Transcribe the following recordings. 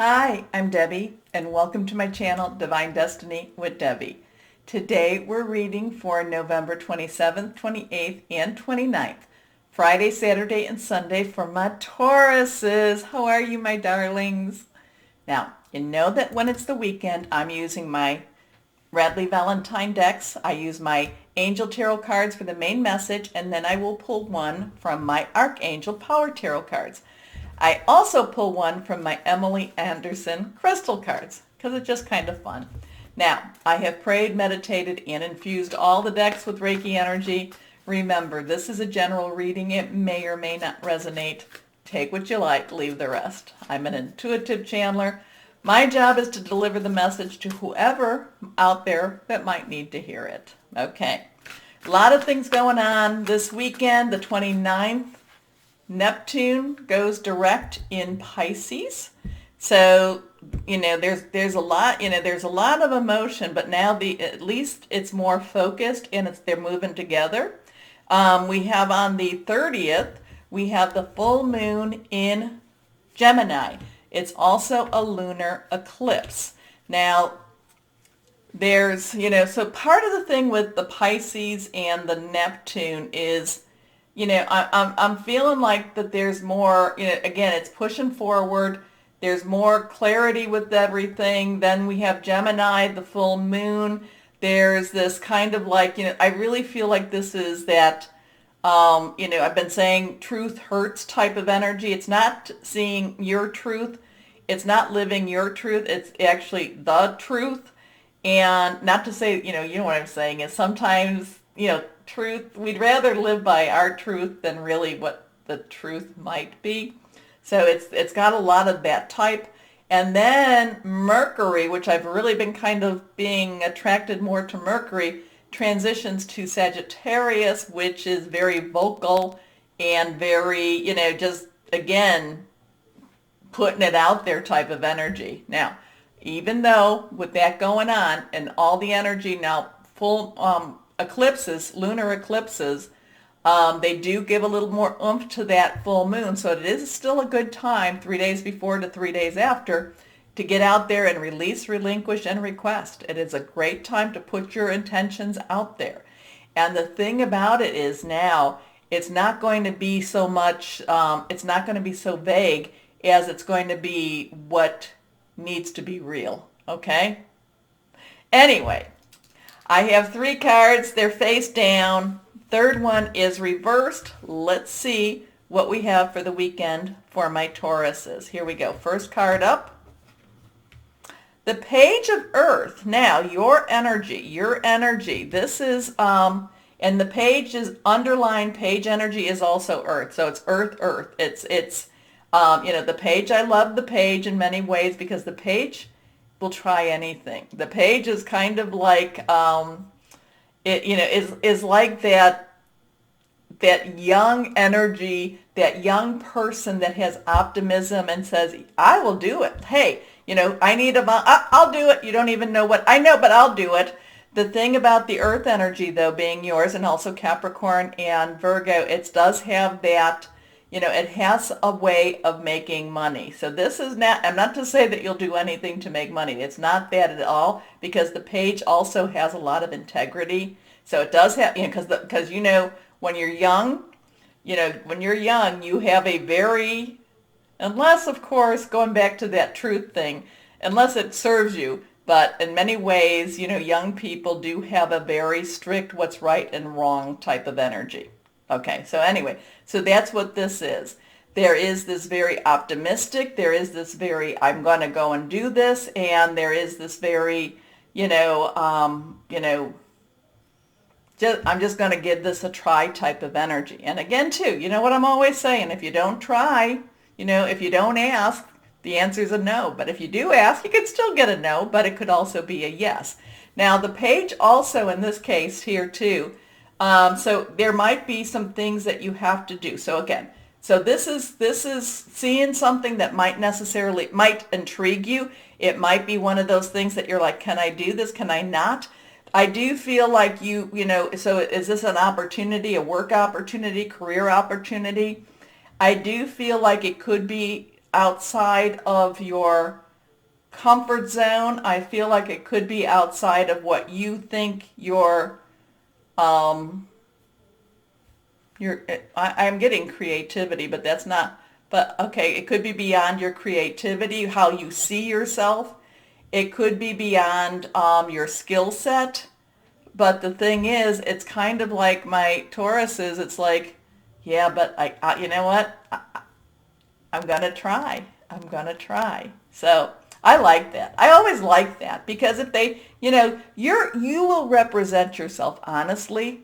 Hi, I'm Debbie, and welcome to my channel, Divine Destiny with Debbie. Today we're reading for November 27th, 28th, and 29th, Friday, Saturday, and Sunday for my Tauruses. How are you, my darlings? Now, you know that when it's the weekend, I'm using my Radley Valentine decks. I use my Angel Tarot cards for the main message, and then I will pull one from my Archangel Power Tarot cards. I also pull one from my Emily Anderson crystal cards because it's just kind of fun. Now, I have prayed, meditated, and infused all the decks with Reiki energy. Remember, this is a general reading. It may or may not resonate. Take what you like, leave the rest. I'm an intuitive channeler. My job is to deliver the message to whoever out there that might need to hear it. Okay. A lot of things going on this weekend, the 29th. Neptune goes direct in Pisces. So, there's a lot, there's a lot of emotion, but now at least it's more focused and they're moving together. We have on the 30th, we have the full moon in Gemini. It's also a lunar eclipse. Now, there's, so part of the thing with the Pisces and the Neptune is, I'm feeling like that there's more, again, it's pushing forward. There's more clarity with everything. Then we have Gemini, the full moon. There's this kind of like, I really feel like this is that, I've been saying truth hurts type of energy. It's not seeing your truth. It's not living your truth. It's actually the truth. And not to say, you know what I'm saying is sometimes, truth, we'd rather live by our truth than really what the truth might be. So it's got a lot of that type. And then Mercury, which I've really been kind of being attracted more to Mercury, transitions to Sagittarius, which is very vocal and very, just again, putting it out there type of energy. Now, even though with that going on and all the energy now, full eclipses, lunar eclipses, they do give a little more oomph to that full moon. So it is still a good time, 3 days before to 3 days after, to get out there and release, relinquish, and request. It is a great time to put your intentions out there. And the thing about it is now, it's not going to be so much, it's not going to be so vague as it's going to be what needs to be real. Okay? Anyway, I have 3 cards. They're face down. Third one is reversed. Let's see what we have for the weekend for my Tauruses. Here we go. First card up. The Page of Earth. Now, your energy. This is, and the page is underlined. Page energy is also Earth. So it's Earth. It's the page, I love the page in many ways because the page will try anything. The page is kind of like, is like that young energy, that young person that has optimism and says, I will do it. Hey, I'll do it. You don't even know what I know, but I'll do it. The thing about the earth energy, though, being yours and also Capricorn and Virgo, it does have that, it has a way of making money. So this is not, I'm not to say that you'll do anything to make money. It's not that at all, because the page also has a lot of integrity. So it does have, because when you're young, you have a very, unless of course, going back to that truth thing, unless it serves you, but in many ways, young people do have a very strict what's right and wrong type of energy. Okay, so anyway, so that's what this is. There is this very optimistic, there is this very, I'm going to go and do this, and there is this very, I'm just going to give this a try type of energy. And again, too, you know what I'm always saying, if you don't try, if you don't ask, the answer is a no. But if you do ask, you could still get a no, but it could also be a yes. Now, the page also, in this case here, too, so there might be some things that you have to do. So again, so this is seeing something that might intrigue you. It might be one of those things that you're like, can I do this? Can I not? I do feel like so is this an opportunity, a work opportunity, career opportunity? I do feel like it could be outside of your comfort zone. I feel like it could be outside of what you think um, I'm getting creativity, but that's not, but okay, it could be beyond your creativity, how you see yourself. It could be beyond your skill set. But the thing is, it's kind of like my Tauruses. It's like, yeah, but you know what? I'm going to try. I'm going to try. So I like that. I always like that because if they, you will represent yourself honestly.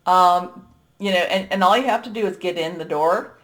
And all you have to do is get in the door.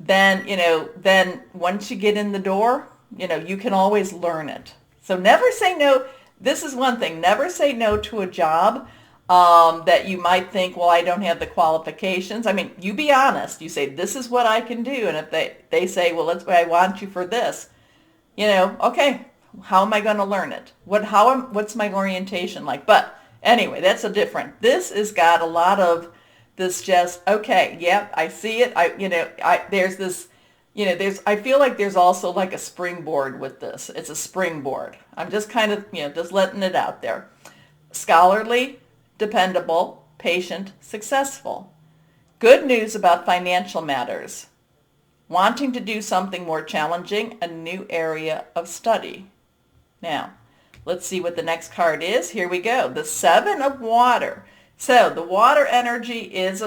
Then once you get in the door, you can always learn it. So never say no. This is one thing. Never say no to a job that you might think, well, I don't have the qualifications. I mean, you be honest. You say, this is what I can do. And if they say, well, I want you for this, okay, how am I going to learn it? What's my orientation like? But anyway, that's a different. This has got a lot of this just, okay, yep, I see it. There's this, I feel like there's also like a springboard with this. It's a springboard. I'm just kind of, just letting it out there. Scholarly, dependable, patient, successful. Good news about financial matters. Wanting to do something more challenging, a new area of study. Now, let's see what the next card is. Here we go. The Seven of Water. So the water energy is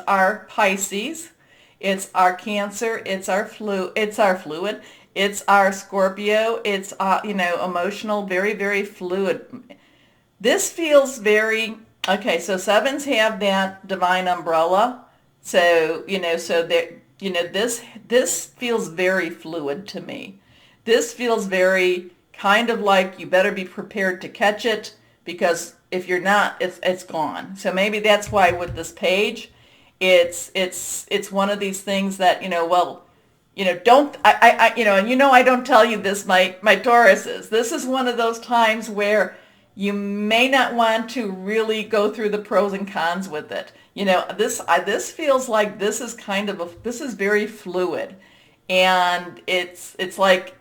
our Pisces. It's our Cancer. It's our fluid. It's our Scorpio. It's, emotional, very, very fluid. This feels very, okay, so sevens have that divine umbrella. So, this feels very fluid to me. This feels very kind of like you better be prepared to catch it because if you're not, it's gone. So maybe that's why with this page, it's one of these things that, don't, I don't tell you this, my Tauruses. This is one of those times where you may not want to really go through the pros and cons with it. This feels like this is this is very fluid, and it's like,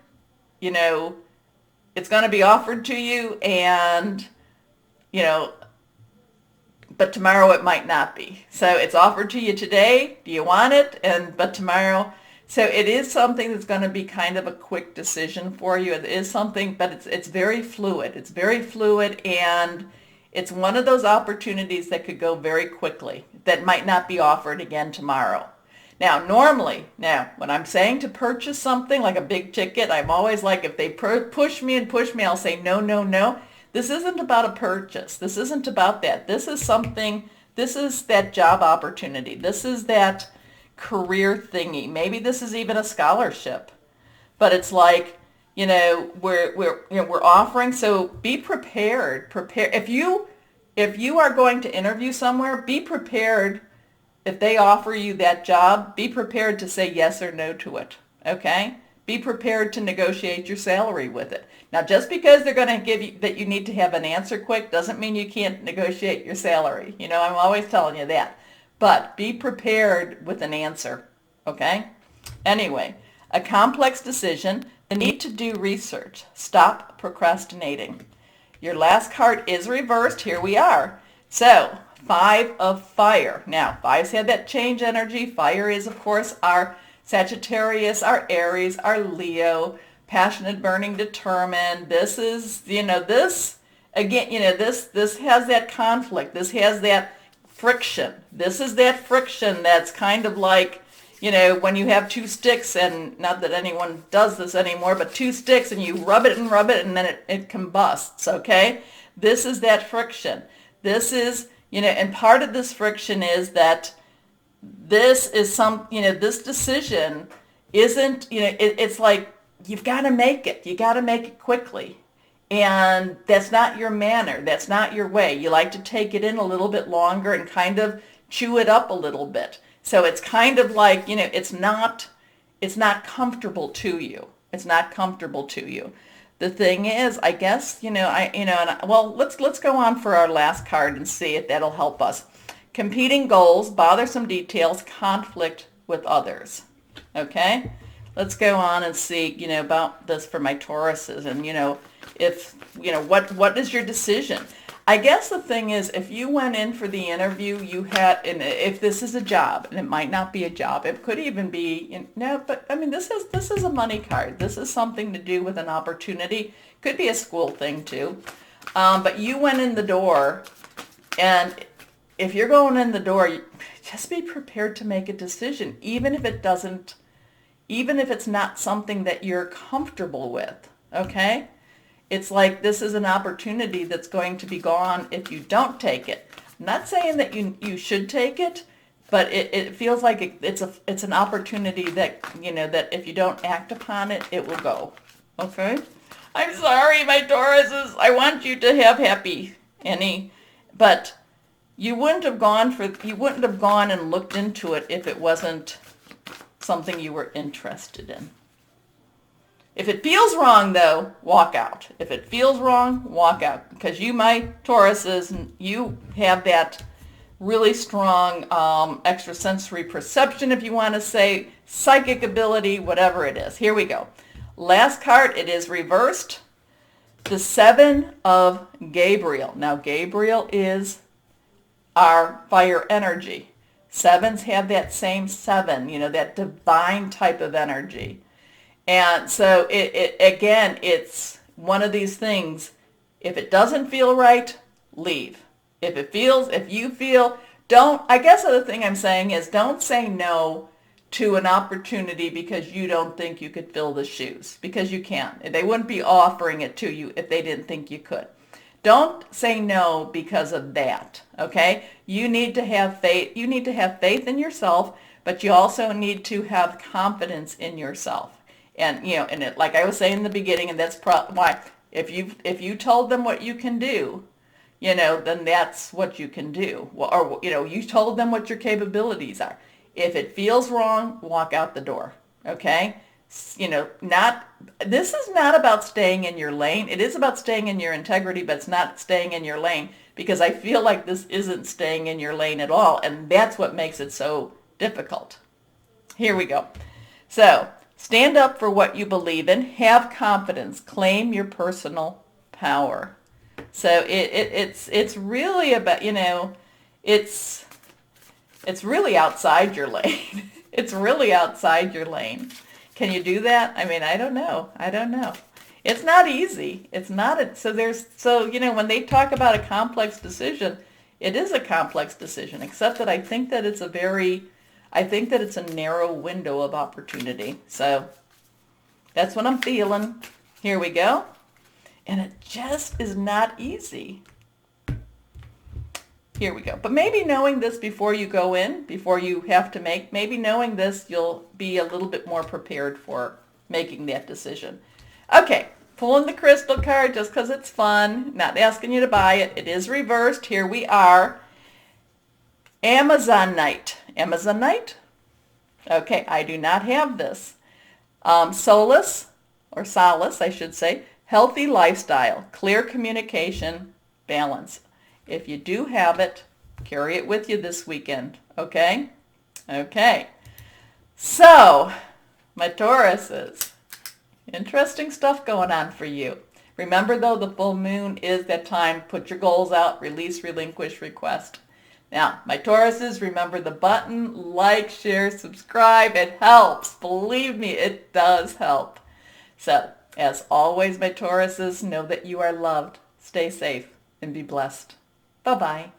it's going to be offered to you, and but tomorrow it might not be. So it's offered to you today. Do you want it? But tomorrow. So it is something that's going to be kind of a quick decision for you. It is something, but it's very fluid. It's very fluid, and it's one of those opportunities that could go very quickly that might not be offered again tomorrow. Now, normally, when I'm saying to purchase something like a big ticket, I'm always like, if they push me, I'll say no, no, no. This isn't about a purchase. This isn't about that. This is that job opportunity. This is that career thingy. Maybe this is even a scholarship. But it's like, we're offering, so be prepared. If you are going to interview somewhere, be prepared. If they offer you that job, be prepared to say yes or no to it. Okay? Be prepared to negotiate your salary with it. Now, just because they're going to give you that you need to have an answer quick doesn't mean you can't negotiate your salary. I'm always telling you that. But be prepared with an answer. Okay? Anyway, a complex decision, the need to do research. Stop procrastinating. Your last card is reversed. Here we are. So, Five of Fire. Now, fives have that change energy. Fire is, of course, our Sagittarius, our Aries, our Leo, passionate, burning, determined. This is, this, again, this has that conflict. This has that friction. This is that friction that's kind of like, when you have two sticks, and not that anyone does this anymore, but two sticks and you rub it, and then it combusts, okay? This is that friction. This is, and part of this friction is that this is this decision isn't, it's like, you've got to make it. You got to make it quickly. And that's not your manner. That's not your way. You like to take it in a little bit longer and kind of chew it up a little bit. So it's kind of like, it's not comfortable to you. It's not comfortable to you. The thing is, I guess, let's go on for our last card and see if that'll help us. Competing goals, bothersome details, conflict with others. Okay? let's go on and see, about this for my Tauruses. And, if, what is your decision? I guess the thing is, if you went in for the interview, and if this is a job, and it might not be a job, it could even be, no, but I mean, this is a money card. This is something to do with an opportunity. Could be a school thing too. But you went in the door, and if you're going in the door, just be prepared to make a decision, even if it's not something that you're comfortable with, okay? It's like this is an opportunity that's going to be gone if you don't take it. I'm not saying that you should take it, but it feels like it's an opportunity that, that if you don't act upon it, it will go, okay? I'm sorry, my Tauruses. I want you to have happy, Annie, but you wouldn't have gone and looked into it if it wasn't something you were interested in. If it feels wrong, though, walk out. If it feels wrong, walk out. Because you, my Tauruses, you have that really strong extrasensory perception, if you want to say, psychic ability, whatever it is. Here we go. Last card, it is reversed. The Seven of Gabriel. Now, Gabriel is our fire energy. Sevens have that same seven, that divine type of energy. And so it's one of these things. If it doesn't feel right, leave. I guess the other thing I'm saying is don't say no to an opportunity because you don't think you could fill the shoes, because you can't. They wouldn't be offering it to you if they didn't think you could. Don't say no because of that, okay? You need to have faith. You need to have faith in yourself, but you also need to have confidence in yourself. And, like I was saying in the beginning, and that's why if you told them what you can do, then that's what you can do. Or, you told them what your capabilities are. If it feels wrong, walk out the door, okay? This is not about staying in your lane. It is about staying in your integrity, but it's not staying in your lane, because I feel like this isn't staying in your lane at all, and that's what makes it so difficult. Here we go. So, stand up for what you believe in. Have confidence. Claim your personal power. So it's really about, it's really outside your lane. It's really outside your lane. Can you do that? I mean, I don't know. It's not easy. It's not. When they talk about a complex decision, it is a complex decision, except that I think that it's a narrow window of opportunity. So that's what I'm feeling. Here we go. And it just is not easy. Here we go. But maybe knowing this before you go in, before you have to maybe knowing this, you'll be a little bit more prepared for making that decision. Okay, pulling the crystal card just because it's fun. Not asking you to buy it. It is reversed. Here we are. Amazonite. Amazonite? Okay, I do not have this. Solace, or solace, I should say. Healthy lifestyle, clear communication, balance. If you do have it, carry it with you this weekend, okay? Okay. So, my Tauruses, interesting stuff going on for you. Remember, though, the full moon is that time. Put your goals out, release, relinquish, request. Now, my Tauruses, remember the button, like, share, subscribe. It helps. Believe me, it does help. So, as always, my Tauruses, know that you are loved. Stay safe and be blessed. Bye-bye.